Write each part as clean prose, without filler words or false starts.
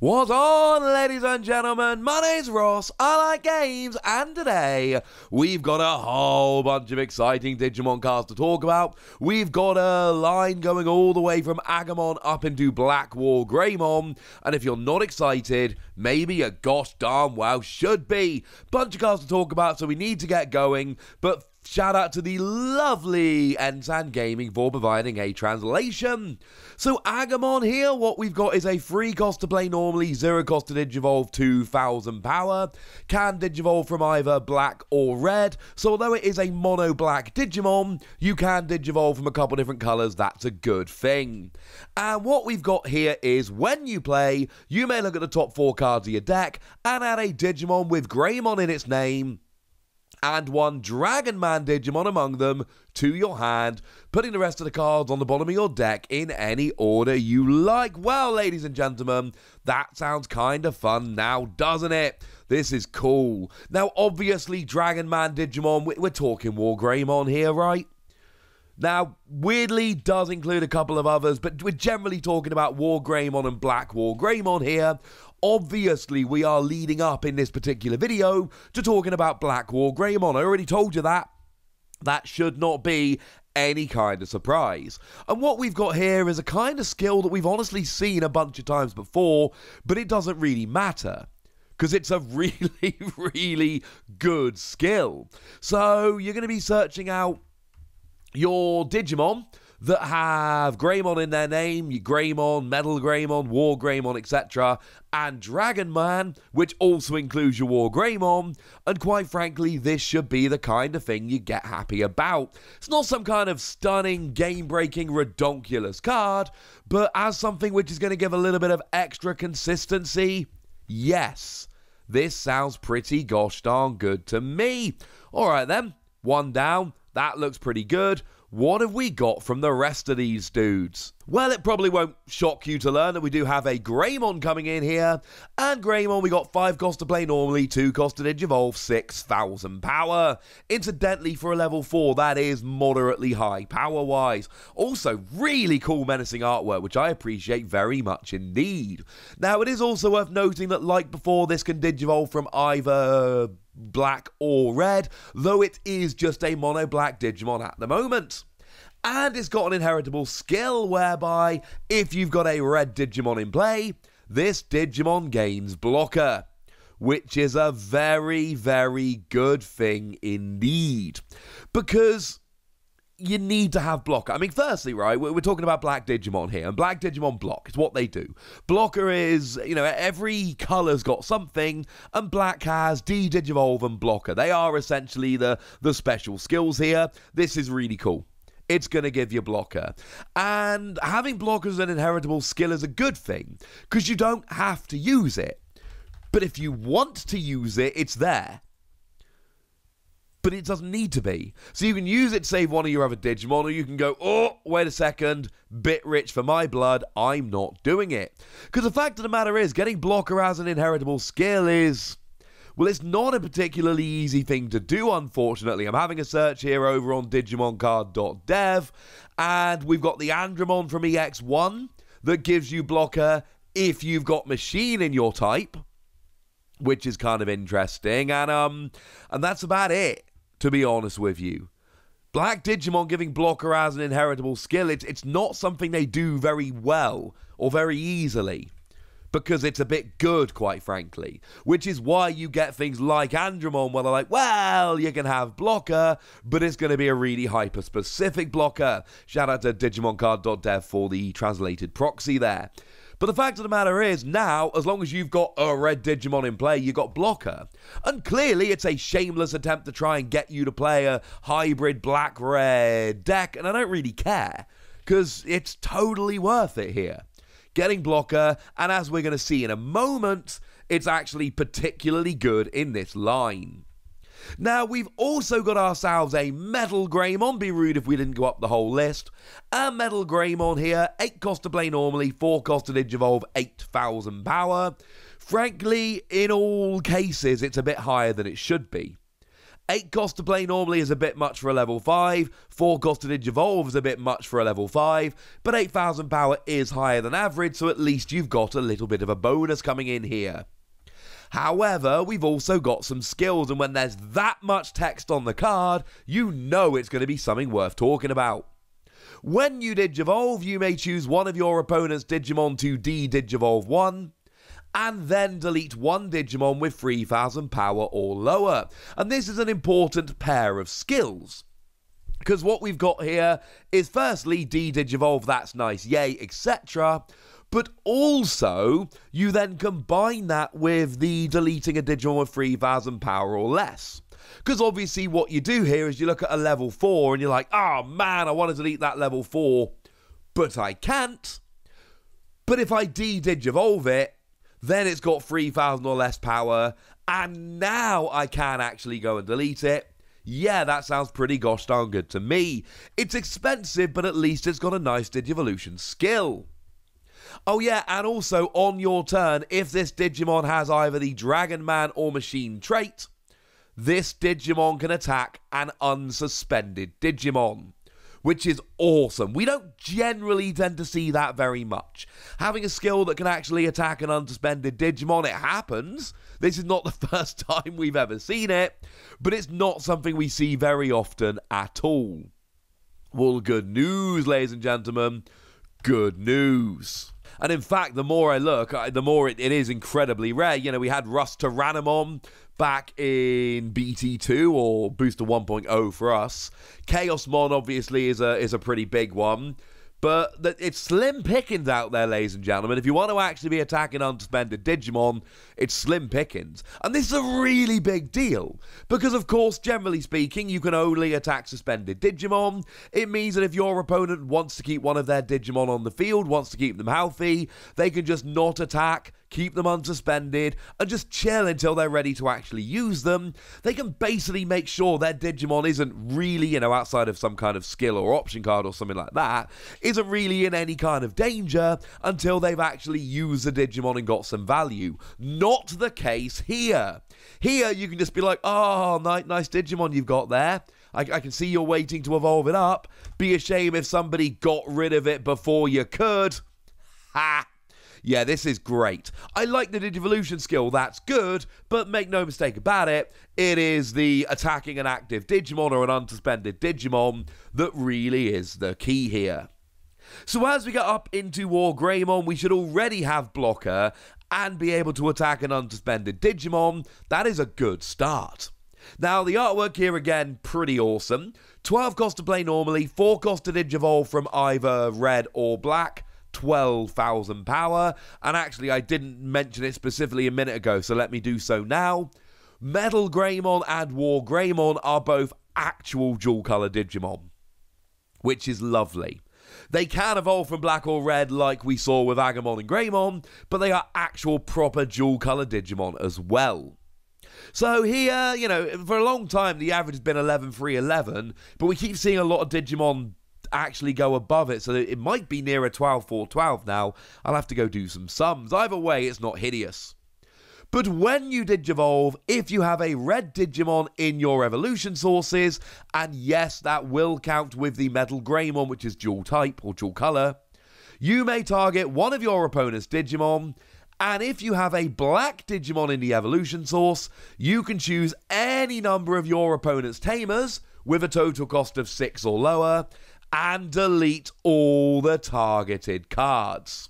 What's on, ladies and gentlemen? My name's Ross, I like games, and today we've got a whole bunch of exciting Digimon cards to talk about. We've got a line going all the way from Agumon up into Black War Greymon, and if you're not excited, maybe you gosh darn well should be. Bunch of cards to talk about, so we need to get going, but shout out to the lovely Ensan Gaming for providing a translation. So Agumon here, what we've got is a free cost to play normally, 0 cost to Digivolve, 2000 power. Can Digivolve from either black or red. So although it is a mono black Digimon, you can Digivolve from a couple different colours, that's a good thing. And what we've got here is when you play, you may look at the top 4 cards of your deck and add a Digimon with Greymon in its name and one Dragon Man Digimon among them to your hand, putting the rest of the cards on the bottom of your deck in any order you like. Well, ladies and gentlemen, that sounds kind of fun now, doesn't it? This is cool. Now, obviously, Dragon Man Digimon, we're talking War Greymon here, right? Now, weirdly, does include a couple of others, but we're generally talking about War Greymon and Black War Greymon here. Obviously, we are leading up in this particular video to talking about Black War Greymon. I already told you that. That should not be any kind of surprise. And what we've got here is a kind of skill that we've honestly seen a bunch of times before, but it doesn't really matter, because it's a really, really good skill. So, you're going to be searching out your Digimon that have Greymon in their name, your Greymon, Metal Greymon, War Greymon, etc., and Dragon Man, which also includes your War Greymon, and quite frankly, this should be the kind of thing you get happy about. It's not some kind of stunning, game-breaking, redonkulous card, but as something which is going to give a little bit of extra consistency, yes, this sounds pretty gosh darn good to me. Alright then, one down, that looks pretty good. What have we got from the rest of these dudes? Well, it probably won't shock you to learn that we do have a Greymon coming in here. And Greymon, we got 5 cost to play normally, 2 cost to Digivolve, 6000 power. Incidentally, for a level 4, that is moderately high power-wise. Also, really cool menacing artwork, which I appreciate very much indeed. Now, it is also worth noting that, like before, this can Digivolve from either black or red, though it is just a mono black Digimon at the moment. And it's got an inheritable skill whereby if you've got a red Digimon in play, this Digimon gains blocker, which is a very, very good thing indeed, because you need to have blocker. I mean, firstly, right, we're talking about black Digimon here, and black Digimon block is what they do. Blocker is, you know, every color's got something, and black has D-Digivolve and blocker. They are essentially the special skills here. This is really cool. It's going to give you blocker. And having blocker as an inheritable skill is a good thing, because you don't have to use it. But if you want to use it, it's there. But it doesn't need to be. So you can use it to save one of your other Digimon, or you can go, oh, wait a second, bit rich for my blood, I'm not doing it. Because the fact of the matter is, getting blocker as an inheritable skill is, well, it's not a particularly easy thing to do, unfortunately. I'm having a search here over on digimoncard.dev, and we've got the Andromon from EX1 that gives you blocker if you've got machine in your type, which is kind of interesting, and that's about it, to be honest with you. Black Digimon giving blocker as an inheritable skill, it's not something they do very well or very easily, because it's a bit good, quite frankly, which is why you get things like Andromon where they're like, well, you can have blocker, but it's going to be a really hyper-specific blocker. Shout out to digimoncard.dev for the translated proxy there. But the fact of the matter is, now, as long as you've got a red Digimon in play, you've got blocker. And clearly, it's a shameless attempt to try and get you to play a hybrid black-red deck, and I don't really care, because it's totally worth it here. Getting blocker, and as we're going to see in a moment, it's actually particularly good in this line. Now, we've also got ourselves a Metal Greymon. Be rude if we didn't go up the whole list. A Metal Greymon here, 8 cost to play normally, 4 cost to Digivolve, 8000 power. Frankly, in all cases, it's a bit higher than it should be. 8 cost to play normally is a bit much for a level 5, 4 cost to Digivolve is a bit much for a level 5, but 8,000 power is higher than average, so at least you've got a little bit of a bonus coming in here. However, we've also got some skills, and when there's that much text on the card, you know it's going to be something worth talking about. When you Digivolve, you may choose one of your opponent's Digimon to de-Digivolve 1, and then delete one Digimon with 3,000 power or lower. And this is an important pair of skills, because what we've got here is firstly de-Digivolve, that's nice, yay, etc. But also, you then combine that with the deleting a Digimon with 3,000 power or less. Because obviously what you do here is you look at a level 4 and you're like, oh man, I want to delete that level 4, but I can't. But if I de-Digivolve it, then it's got 3,000 or less power, and now I can actually go and delete it. Yeah, that sounds pretty gosh darn good to me. It's expensive, but at least it's got a nice Digivolution skill. Oh yeah, and also on your turn, if this Digimon has either the Dragon Man or Machine trait, this Digimon can attack an unsuspended Digimon, which is awesome. We don't generally tend to see that very much. Having a skill that can actually attack an unsuspended Digimon, it happens. This is not the first time we've ever seen it, but it's not something we see very often at all. Well, good news, ladies and gentlemen. Good news. And in fact, the more I look, the more it is incredibly rare. You know, we had Rust Tyrannomon back in BT2 or Booster 1.0 for us. Chaosmon obviously is a pretty big one. But it's slim pickings out there, ladies and gentlemen. If you want to actually be attacking unsuspended Digimon, it's slim pickings. And this is a really big deal. Because, of course, generally speaking, you can only attack suspended Digimon. It means that if your opponent wants to keep one of their Digimon on the field, wants to keep them healthy, they can just not attack, keep them unsuspended, and just chill until they're ready to actually use them. They can basically make sure their Digimon isn't really, you know, outside of some kind of skill or option card or something like that, isn't really in any kind of danger until they've actually used the Digimon and got some value. Not the case here. Here, you can just be like, oh, nice Digimon you've got there. I can see you're waiting to evolve it up. Be a shame if somebody got rid of it before you could. Ha! Yeah, this is great. I like the Digivolution skill, that's good, but make no mistake about it, it is the attacking an active Digimon or an unsuspended Digimon that really is the key here. So as we get up into War Greymon, we should already have Blocker and be able to attack an unsuspended Digimon. That is a good start. Now, the artwork here, again, pretty awesome. 12 cost to play normally, 4 cost to Digivolve from either red or black, 12,000 power, and actually I didn't mention it specifically a minute ago, so let me do so now. Metal Greymon and War Greymon are both actual dual colour Digimon, which is lovely. They can evolve from black or red like we saw with Agumon and Greymon, but they are actual proper dual colour Digimon as well. So here, you know, for a long time the average has been 11-3-11, but we keep seeing a lot of Digimon actually go above it, so it might be nearer 12-4-12 now. I'll have to go do some sums. Either way, it's not hideous. But when you Digivolve, if you have a red Digimon in your evolution sources, and yes, that will count with the Metal Greymon, which is dual type or dual colour, you may target one of your opponent's Digimon, and if you have a black Digimon in the evolution source, you can choose any number of your opponent's Tamers with a total cost of 6 or lower, and delete all the targeted cards.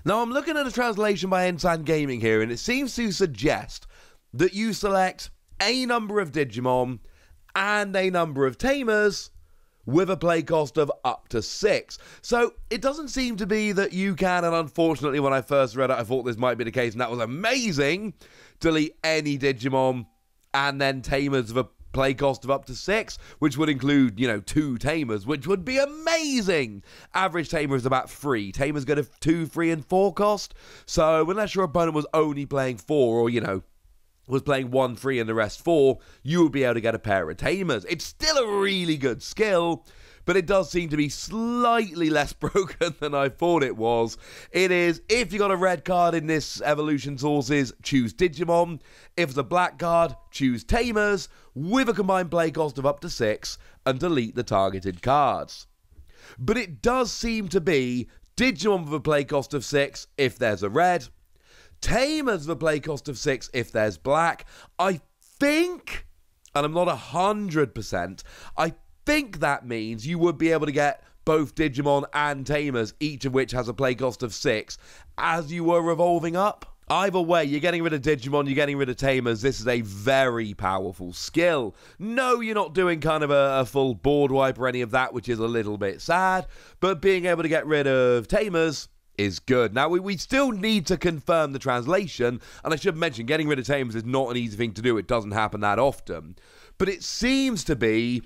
Now, I'm looking at a translation by Ensign Gaming here, and it seems to suggest that you select a number of Digimon and a number of Tamers with a play cost of up to 6. So, it doesn't seem to be that you can, and unfortunately when I first read it I thought this might be the case, and that was amazing, delete any Digimon and then Tamers with a play cost of up to 6, which would include, you know, 2 Tamers, which would be amazing. Average Tamer is about 3. Tamers go to 2, 3, and 4 cost. So unless your opponent was only playing 4, or, you know, was playing 1, 3, and the rest 4, you would be able to get a pair of Tamers. It's still a really good skill, but it does seem to be slightly less broken than I thought it was. It is, if you got a red card in this Evolution Sources, choose Digimon. If it's a black card, choose Tamers, with a combined play cost of up to 6, and delete the targeted cards. But it does seem to be Digimon with a play cost of 6 if there's a red, Tamers with a play cost of 6 if there's black. I think, and I'm not 100%, I think that means you would be able to get both Digimon and Tamers, each of which has a play cost of 6, as you were evolving up. Either way, you're getting rid of Digimon, you're getting rid of Tamers. This is a very powerful skill. No, you're not doing kind of a full board wipe or any of that, which is a little bit sad, but being able to get rid of Tamers is good. Now, we still need to confirm the translation, and I should mention, getting rid of Tamers is not an easy thing to do. It doesn't happen that often. But it seems to be,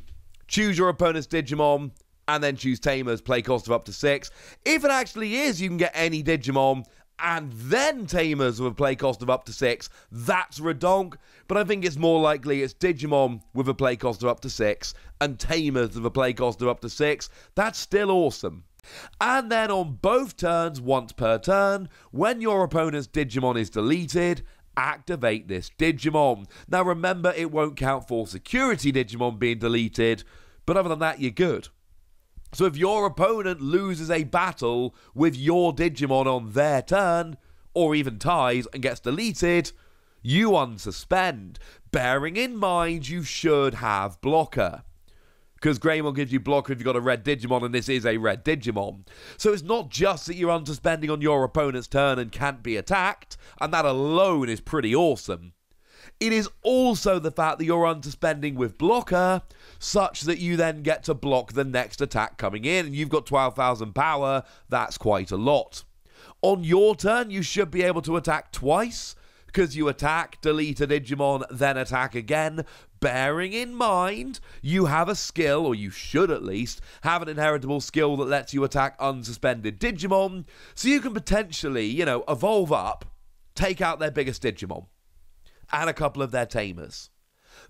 choose your opponent's Digimon, and then choose Tamers, play cost of up to 6. If it actually is, you can get any Digimon, and then Tamers with a play cost of up to 6, that's redonk. But I think it's more likely it's Digimon with a play cost of up to 6, and Tamers with a play cost of up to 6. That's still awesome. And then on both turns, once per turn, when your opponent's Digimon is deleted, activate this Digimon. Now remember, it won't count for security Digimon being deleted, but other than that, you're good. So if your opponent loses a battle with your Digimon on their turn, or even ties and gets deleted, you unsuspend, bearing in mind you should have blocker. Because Greymon gives you blocker if you've got a red Digimon, and this is a red Digimon. So it's not just that you're unsuspending on your opponent's turn and can't be attacked, and that alone is pretty awesome. It is also the fact that you're unsuspending with blocker, such that you then get to block the next attack coming in, and you've got 12,000 power. That's quite a lot. On your turn, you should be able to attack twice, because you attack, delete a Digimon, then attack again, bearing in mind you have a skill, or you should at least, have an inheritable skill that lets you attack unsuspended Digimon, so you can potentially, evolve up, take out their biggest Digimon, and a couple of their Tamers.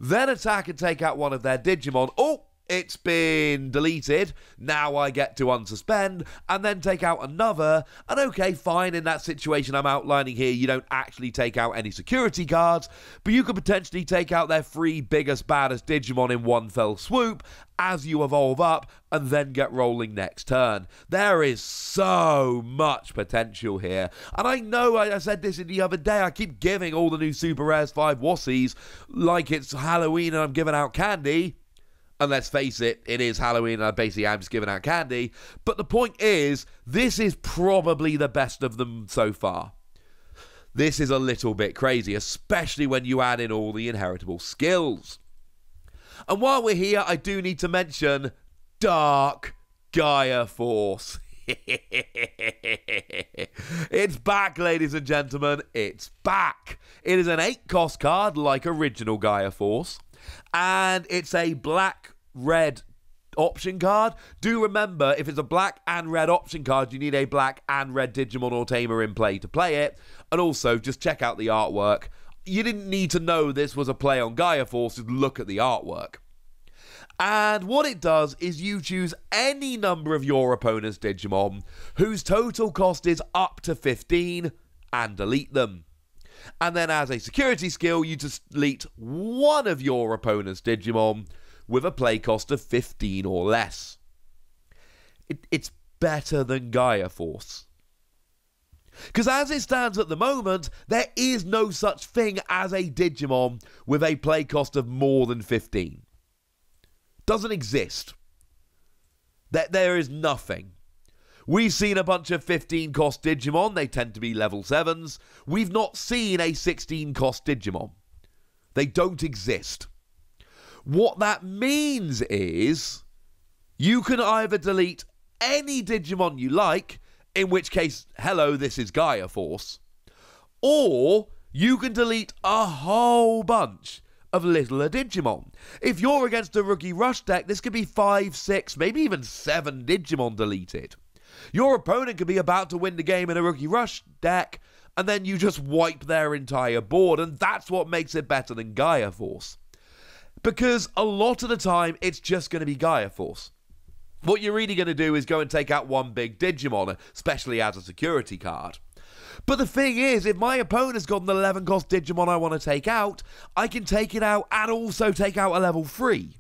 Then attack and take out one of their Digimon. Oh, it's been deleted. Now I get to unsuspend and then take out another. And okay, fine, in that situation I'm outlining here, you don't actually take out any security cards, but you could potentially take out their 3 biggest, baddest Digimon in one fell swoop as you evolve up and then get rolling next turn. There is so much potential here. And I know I said this the other day, I keep giving all the new Super Rares 5 Wassies like it's Halloween and I'm giving out candy. And let's face it, it is Halloween and basically I'm just giving out candy. But the point is, this is probably the best of them so far. This is a little bit crazy, especially when you add in all the inheritable skills. And while we're here, I do need to mention Dark Gaia Force. It's back, ladies and gentlemen. It's back. It is an 8-cost card like original Gaia Force. And it's a black-red option card. Do remember, if it's a black and red option card, you need a black and red Digimon or Tamer in play to play it. And also, just check out the artwork. You didn't need to know this was a play on Gaia Force to look at the artwork. And what it does is you choose any number of your opponent's Digimon whose total cost is up to 15 and delete them. And then as a security skill, you just delete one of your opponent's Digimon with a play cost of 15 or less. It's better than Gaia Force. Because as it stands at the moment, there is no such thing as a Digimon with a play cost of more than 15. Doesn't exist. There is nothing. We've seen a bunch of 15-cost Digimon. They tend to be level 7s. We've not seen a 16-cost Digimon. They don't exist. What that means is you can either delete any Digimon you like, in which case, hello, this is Gaia Force, or you can delete a whole bunch of littler Digimon. If you're against a Rookie Rush deck, this could be 5, 6, maybe even 7 Digimon deleted. Your opponent could be about to win the game in a Rookie Rush deck, and then you just wipe their entire board, and that's what makes it better than Gaia Force. Because a lot of the time, it's just going to be Gaia Force. What you're really going to do is go and take out one big Digimon, especially as a security card. But the thing is, if my opponent's got an 11 cost Digimon I want to take out, I can take it out and also take out a level 3,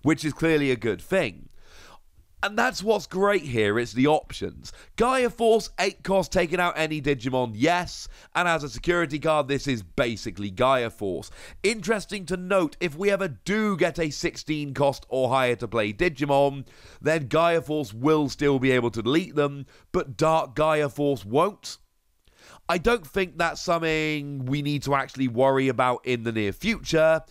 which is clearly a good thing. And that's what's great here, it's the options. Gaia Force, 8 cost, taking out any Digimon, yes. And as a security card, this is basically Gaia Force. Interesting to note, if we ever do get a 16 cost or higher to play Digimon, then Gaia Force will still be able to delete them, but Dark Gaia Force won't. I don't think that's something we need to actually worry about in the near future,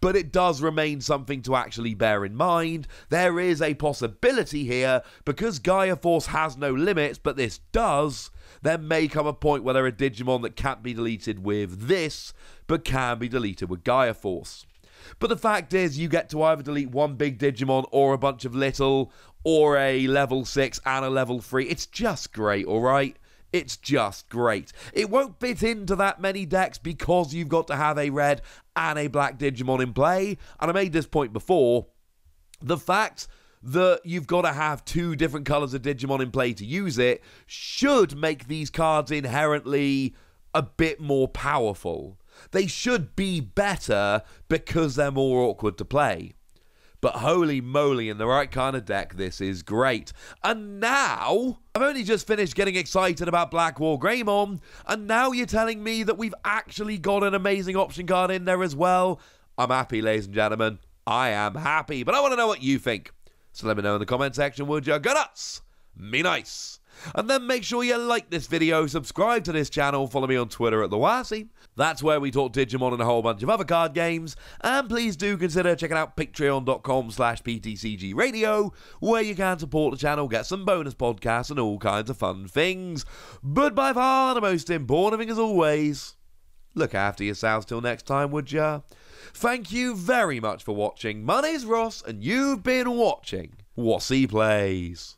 but it does remain something to actually bear in mind. There is a possibility here, because Gaia Force has no limits, but this does, there may come a point where there are Digimon that can't be deleted with this, but can be deleted with Gaia Force. But the fact is, you get to either delete one big Digimon or a bunch of little, or a level 6 and a level 3. It's just great, alright? It's just great. It won't fit into that many decks because you've got to have a red and a black Digimon in play. And I made this point before. The fact that you've got to have 2 different colours of Digimon in play to use it should make these cards inherently a bit more powerful. They should be better because they're more awkward to play. But holy moly, in the right kind of deck, this is great. And now, I've only just finished getting excited about Black War Greymon, and now you're telling me that we've actually got an amazing option card in there as well. I'm happy, ladies and gentlemen. I am happy, but I want to know what you think. So let me know in the comment section, would you? Go nuts! Me nice! And then make sure you like this video, subscribe to this channel, follow me on Twitter at TheWasi. That's where we talk Digimon and a whole bunch of other card games. And please do consider checking out patreon.com/PTCGradio, where you can support the channel, get some bonus podcasts and all kinds of fun things. But by far the most important thing as always, look after yourselves till next time, would ya? Thank you very much for watching. My name's Ross, and you've been watching WasiPlays.